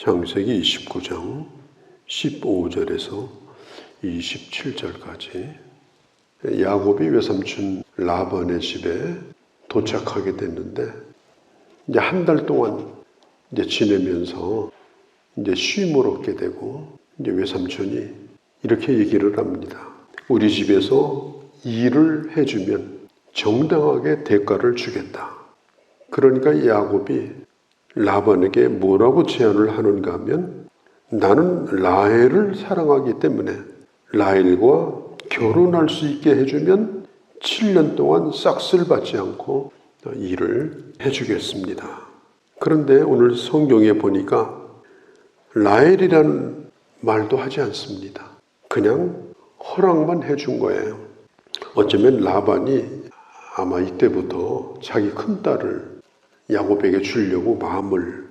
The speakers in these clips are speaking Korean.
창세기 29장 15절에서 27절까지 야곱이 외삼촌 라반의 집에 도착하게 됐는데 이제 한 달 동안 이제 지내면서 이제 쉼을 얻게 되고 이제 외삼촌이 이렇게 얘기를 합니다. 우리 집에서 일을 해주면 정당하게 대가를 주겠다. 그러니까 야곱이 라반에게 뭐라고 제안을 하는가 하면 나는 라헬을 사랑하기 때문에 라헬과 결혼할 수 있게 해주면 7년 동안 싹쓸 받지 않고 일을 해주겠습니다. 그런데 오늘 성경에 보니까 라헬이라는 말도 하지 않습니다. 그냥 허락만 해준 거예요. 어쩌면 라반이 아마 이때부터 자기 큰딸을 야곱에게 주려고 마음을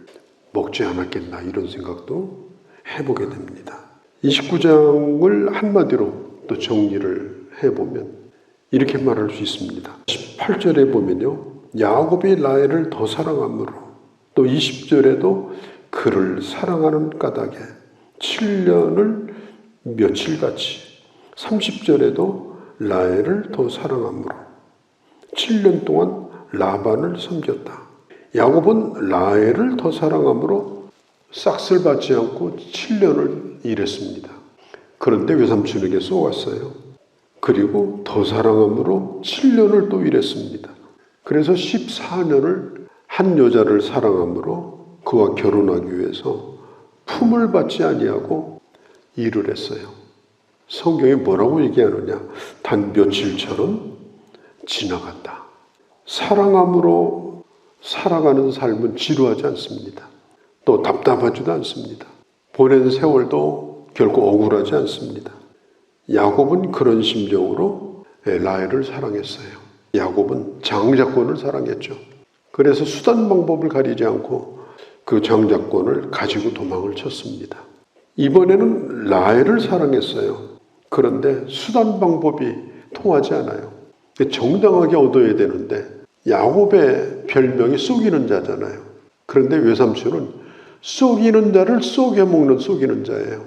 먹지 않았겠나 이런 생각도 해보게 됩니다. 29장을 한마디로 또 정리를 해보면 이렇게 말할 수 있습니다. 18절에 보면요. 야곱이 라헬을 더 사랑함으로 또 20절에도 그를 사랑하는 까닭에 7년을 며칠같이 30절에도 라헬을 더 사랑함으로 7년 동안 라반을 섬겼다. 야곱은 라헬을 더 사랑함으로 싹쓸 받지 않고 7년을 일했습니다. 그런데 외삼촌에게 쏘았어요. 그리고 더 사랑함으로 7년을 또 일했습니다. 그래서 14년을 한 여자를 사랑함으로 그와 결혼하기 위해서 품을 받지 아니하고 일을 했어요. 성경이 뭐라고 얘기하느냐? 단 며칠처럼 지나갔다. 사랑함으로 살아가는 삶은 지루하지 않습니다. 또 답답하지도 않습니다. 보낸 세월도 결코 억울하지 않습니다. 야곱은 그런 심정으로 라헬을 사랑했어요. 야곱은 장자권을 사랑했죠. 그래서 수단 방법을 가리지 않고 그 장자권을 가지고 도망을 쳤습니다. 이번에는 라헬을 사랑했어요. 그런데 수단 방법이 통하지 않아요. 정당하게 얻어야 되는데 야곱의 별명이 속이는 자잖아요. 그런데 외삼촌은 속이는 자를 속여먹는 속이는 자예요.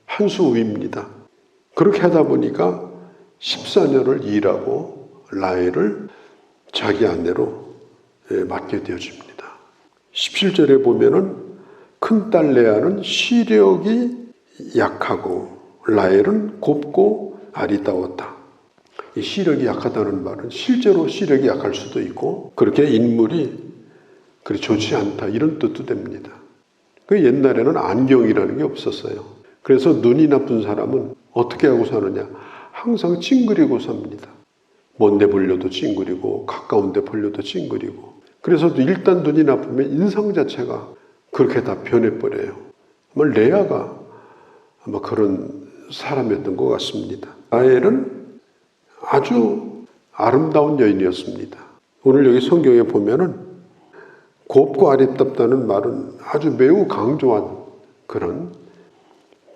한 수 위입니다. 그렇게 하다 보니까 14년을 일하고 라헬을 자기 아내로 맡게 되어집니다. 17절에 보면은 큰딸 레아는 시력이 약하고 라헬은 곱고 아리따웠다. 이 시력이 약하다는 말은 실제로 시력이 약할 수도 있고 그렇게 인물이 그리 좋지 않다 이런 뜻도 됩니다. 그 옛날에는 안경이라는 게 없었어요. 그래서 눈이 나쁜 사람은 어떻게 하고 사느냐? 항상 찡그리고 삽니다. 먼데 보려도 찡그리고 가까운데 보려도 찡그리고. 그래서 일단 눈이 나쁘면 인상 자체가 그렇게 다 변해버려요. 아마 레아가 아마 그런 사람이었던 것 같습니다. 라헬은 아주 아름다운 여인이었습니다. 오늘 여기 성경에 보면은 곱고 아름답다는 말은 아주 매우 강조한 그런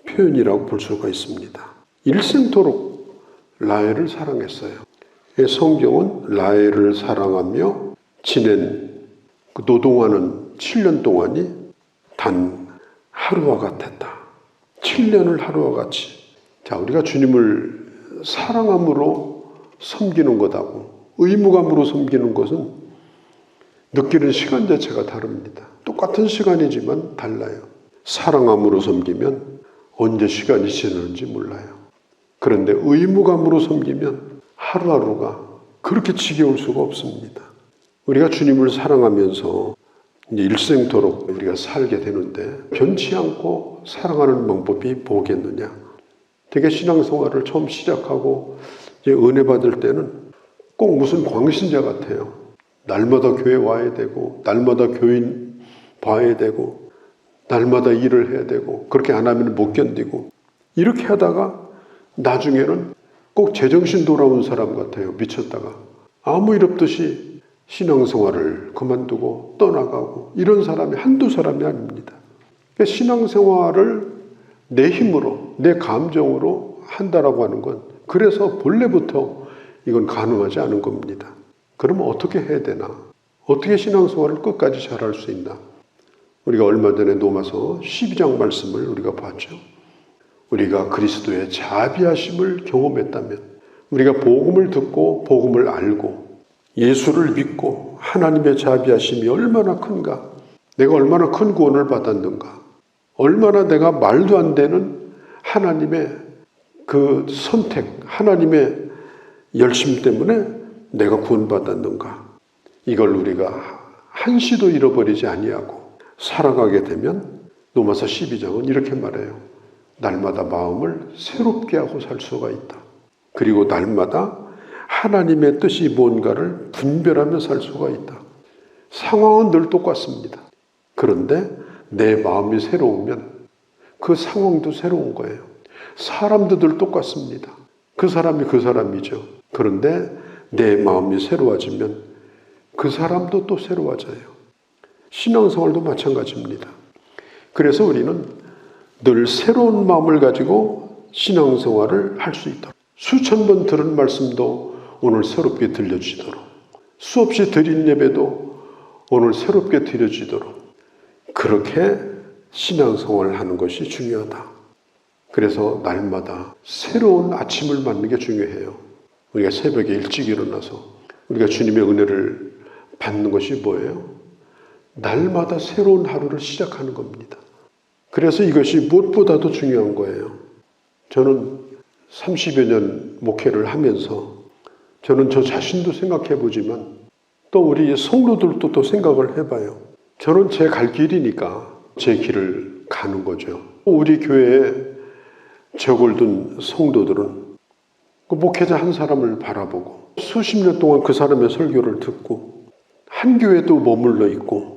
표현이라고 볼 수가 있습니다. 일생토록 라헬을 사랑했어요. 성경은 라헬을 사랑하며 지낸 그 노동하는 7년 동안이 단 하루와 같았다. 7년을 하루와 같이. 자, 우리가 주님을 사랑함으로 섬기는 것하고 의무감으로 섬기는 것은 느끼는 시간 자체가 다릅니다. 똑같은 시간이지만 달라요. 사랑함으로 섬기면 언제 시간이 지나는지 몰라요. 그런데 의무감으로 섬기면 하루하루가 그렇게 지겨울 수가 없습니다. 우리가 주님을 사랑하면서 이제 일생토록 우리가 살게 되는데 변치 않고 사랑하는 방법이 뭐겠느냐? 되게 신앙생활을 처음 시작하고 이제 은혜 받을 때는 꼭 무슨 광신자 같아요. 날마다 교회 와야 되고 날마다 교인 봐야 되고 날마다 일을 해야 되고 그렇게 안 하면 못 견디고 이렇게 하다가 나중에는 꼭 제정신 돌아온 사람 같아요. 미쳤다가 아무 일 없듯이 신앙생활을 그만두고 떠나가고 이런 사람이 한두 사람이 아닙니다. 그러니까 신앙생활을 내 힘으로 내 감정으로 한다라고 하는 건 그래서 본래부터 이건 가능하지 않은 겁니다. 그러면 어떻게 해야 되나? 어떻게 신앙생활을 끝까지 잘할 수 있나? 우리가 얼마 전에 로마서 12장 말씀을 우리가 봤죠. 우리가 그리스도의 자비하심을 경험했다면, 우리가 복음을 듣고 복음을 알고 예수를 믿고 하나님의 자비하심이 얼마나 큰가, 내가 얼마나 큰 구원을 받았는가, 얼마나 내가 말도 안 되는 하나님의 그 선택, 하나님의 열심 때문에 내가 구원받았는가, 이걸 우리가 한시도 잃어버리지 아니하고 살아가게 되면 로마서 12장은 이렇게 말해요. 날마다 마음을 새롭게 하고 살 수가 있다. 그리고 날마다 하나님의 뜻이 뭔가를 분별하며 살 수가 있다. 상황은 늘 똑같습니다. 그런데 내 마음이 새로우면 그 상황도 새로운 거예요. 사람도 늘 똑같습니다. 그 사람이 그 사람이죠. 그런데 내 마음이 새로워지면 그 사람도 또 새로워져요. 신앙생활도 마찬가지입니다. 그래서 우리는 늘 새로운 마음을 가지고 신앙생활을 할 수 있도록, 수천 번 들은 말씀도 오늘 새롭게 들려지도록, 수없이 드린 예배도 오늘 새롭게 드려지도록, 그렇게 신앙생활을 하는 것이 중요하다. 그래서 날마다 새로운 아침을 맞는 게 중요해요. 우리가 새벽에 일찍 일어나서 우리가 주님의 은혜를 받는 것이 뭐예요? 날마다 새로운 하루를 시작하는 겁니다. 그래서 이것이 무엇보다도 중요한 거예요. 저는 30여 년 목회를 하면서 저는 저 자신도 생각해 보지만 또 우리 성도들도 또 생각을 해봐요. 저는 제 갈 길이니까 제 길을 가는 거죠. 우리 교회에 적을 둔 성도들은 그 목회자 한 사람을 바라보고 수십 년 동안 그 사람의 설교를 듣고 한 교회도 머물러 있고,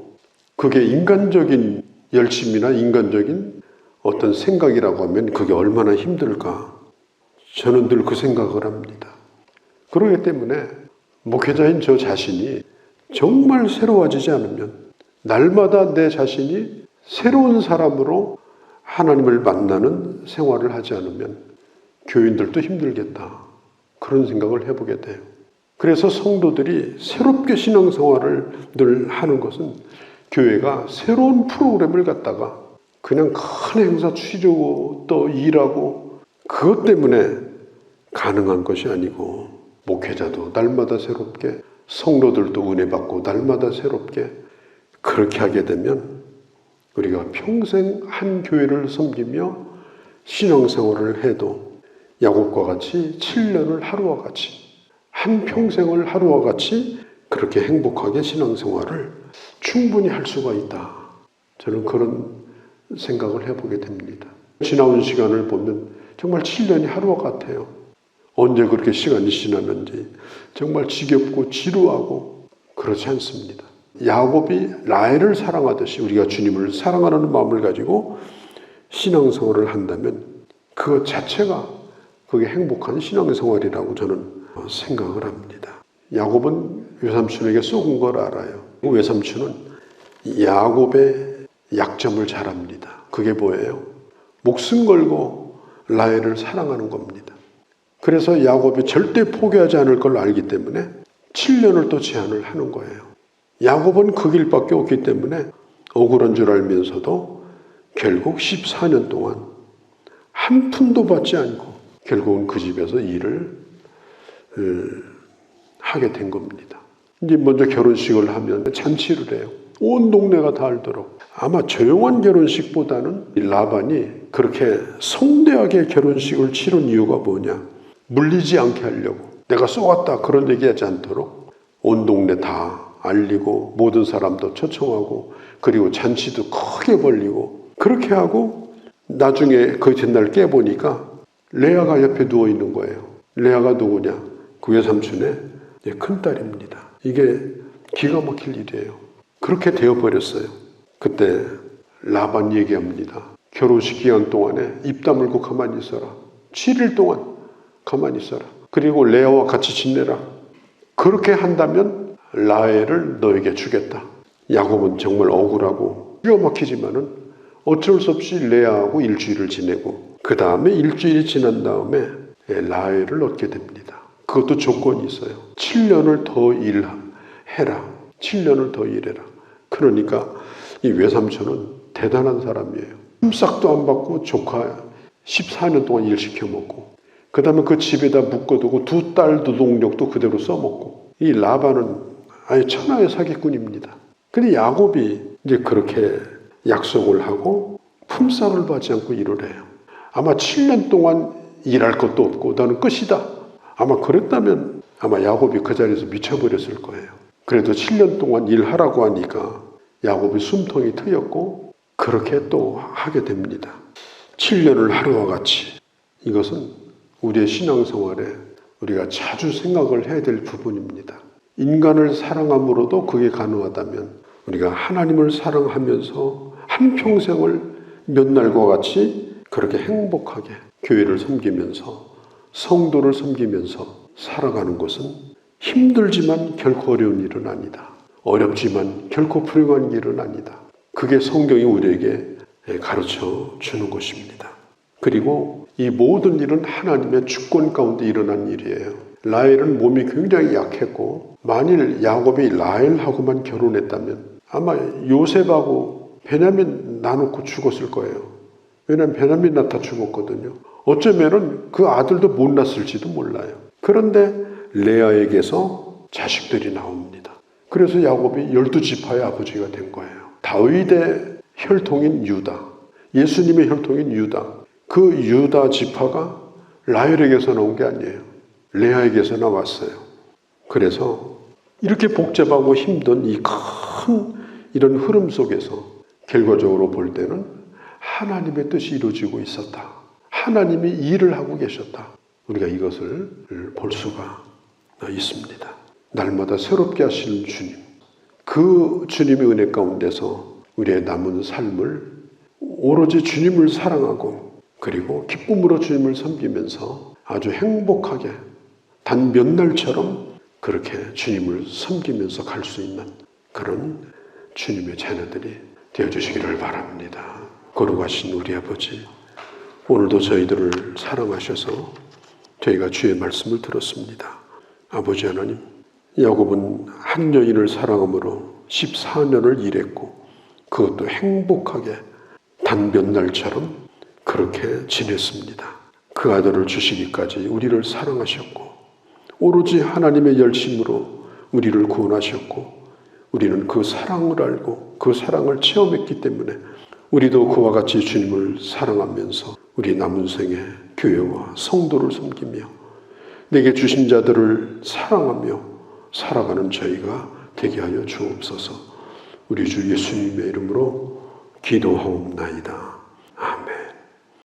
그게 인간적인 열심이나 인간적인 어떤 생각이라고 하면 그게 얼마나 힘들까, 저는 늘 그 생각을 합니다. 그렇기 때문에 목회자인 저 자신이 정말 새로워지지 않으면, 날마다 내 자신이 새로운 사람으로 하나님을 만나는 생활을 하지 않으면 교인들도 힘들겠다, 그런 생각을 해보게 돼요. 그래서 성도들이 새롭게 신앙생활을 늘 하는 것은 교회가 새로운 프로그램을 갖다가 그냥 큰 행사 치르고 또 일하고 그것 때문에 가능한 것이 아니고, 목회자도 날마다 새롭게, 성도들도 은혜 받고 날마다 새롭게, 그렇게 하게 되면 우리가 평생 한 교회를 섬기며 신앙생활을 해도 야곱과 같이 7년을 하루와 같이, 한 평생을 하루와 같이 그렇게 행복하게 신앙생활을 충분히 할 수가 있다. 저는 그런 생각을 해보게 됩니다. 지나온 시간을 보면 정말 7년이 하루와 같아요. 언제 그렇게 시간이 지났는지 정말 지겹고 지루하고 그렇지 않습니다. 야곱이 라헬을 사랑하듯이 우리가 주님을 사랑하는 마음을 가지고 신앙생활을 한다면 그것 자체가 그게 행복한 신앙생활이라고 저는 생각을 합니다. 야곱은 외삼촌에게 쏘은 걸 알아요. 외삼촌은 야곱의 약점을 잘 압니다. 그게 뭐예요? 목숨 걸고 라헬을 사랑하는 겁니다. 그래서 야곱이 절대 포기하지 않을 걸 알기 때문에 7년을 또 제한을 하는 거예요. 야곱은 그 길밖에 없기 때문에 억울한 줄 알면서도 결국 14년 동안 한 푼도 받지 않고 결국은 그 집에서 일을 하게 된 겁니다. 이제 먼저 결혼식을 하면 잔치를 해요. 온 동네가 다 알도록. 아마 조용한 결혼식보다는 라반이 그렇게 성대하게 결혼식을 치른 이유가 뭐냐? 물리지 않게 하려고. 내가 쏘았다 그런 얘기하지 않도록 온 동네 다 알리고 모든 사람도 초청하고 그리고 잔치도 크게 벌리고 그렇게 하고, 나중에 그 전날 깨보니까 레아가 옆에 누워있는 거예요. 레아가 누구냐? 그 외삼촌의 큰딸입니다. 이게 기가 막힐 일이에요. 그렇게 되어버렸어요. 그때 라반 얘기합니다. 결혼식 기간 동안에 입 다물고 가만히 있어라. 7일 동안 가만히 있어라. 그리고 레아와 같이 지내라. 그렇게 한다면 라헬을 너에게 주겠다. 야곱은 정말 억울하고 기가 막히지만은 어쩔 수 없이 레아하고 일주일을 지내고 그 다음에 일주일이 지난 다음에 라헬을 얻게 됩니다. 그것도 조건이 있어요. 7년을 더 일해라. 7년을 더 일해라. 그러니까 이 외삼촌은 대단한 사람이에요. 흠싹도 안 받고 조카 14년 동안 일 시켜먹고, 그 다음에 그 집에다 묶어두고 두 딸 노동력도 그대로 써먹고, 이 라반은 아예 천하의 사기꾼입니다. 근데 야곱이 이제 그렇게 약속을 하고 품삯을 받지 않고 일을 해요. 아마 7년 동안 일할 것도 없고 나는 끝이다. 아마 그랬다면 아마 야곱이 그 자리에서 미쳐버렸을 거예요. 그래도 7년 동안 일하라고 하니까 야곱이 숨통이 트였고 그렇게 또 하게 됩니다. 7년을 하루와 같이. 이것은 우리의 신앙생활에 우리가 자주 생각을 해야 될 부분입니다. 인간을 사랑함으로도 그게 가능하다면 우리가 하나님을 사랑하면서 한평생을 몇 날과 같이 그렇게 행복하게 교회를 섬기면서 성도를 섬기면서 살아가는 것은 힘들지만 결코 어려운 일은 아니다. 어렵지만 결코 불행한 일은 아니다. 그게 성경이 우리에게 가르쳐 주는 것입니다. 그리고 이 모든 일은 하나님의 주권 가운데 일어난 일이에요. 라헬은 몸이 굉장히 약했고 만일 야곱이 라헬하고만 결혼했다면 아마 요셉하고 베냐민 나놓고 죽었을 거예요. 왜냐하면 베냐민 낳다 죽었거든요. 어쩌면은 그 아들도 못 낳았을지도 몰라요. 그런데 레아에게서 자식들이 나옵니다. 그래서 야곱이 12지파의 아버지가 된 거예요. 다윗의 혈통인 유다, 예수님의 혈통인 유다, 그 유다 지파가 라헬에게서 나온 게 아니에요. 레아에게서 나왔어요. 그래서 이렇게 복잡하고 힘든 이 큰 이런 흐름 속에서 결과적으로 볼 때는 하나님의 뜻이 이루어지고 있었다. 하나님이 일을 하고 계셨다. 우리가 이것을 볼 수가 있습니다. 날마다 새롭게 하시는 주님, 그 주님의 은혜 가운데서 우리의 남은 삶을 오로지 주님을 사랑하고 그리고 기쁨으로 주님을 섬기면서 아주 행복하게 단 몇 날처럼 그렇게 주님을 섬기면서 갈 수 있는 그런 주님의 자녀들이 되어주시기를 바랍니다. 거룩하신 우리 아버지, 오늘도 저희들을 사랑하셔서 저희가 주의 말씀을 들었습니다. 아버지 하나님, 야곱은 한 여인을 사랑함으로 14년을 일했고 그것도 행복하게 단 몇 날처럼 그렇게 지냈습니다. 그 아들을 주시기까지 우리를 사랑하셨고 오로지 하나님의 열심으로 우리를 구원하셨고 우리는 그 사랑을 알고 그 사랑을 체험했기 때문에 우리도 그와 같이 주님을 사랑하면서 우리 남은 생에 교회와 성도를 섬기며 내게 주신 자들을 사랑하며 살아가는 저희가 되게 하여 주옵소서. 우리 주 예수님의 이름으로 기도하옵나이다.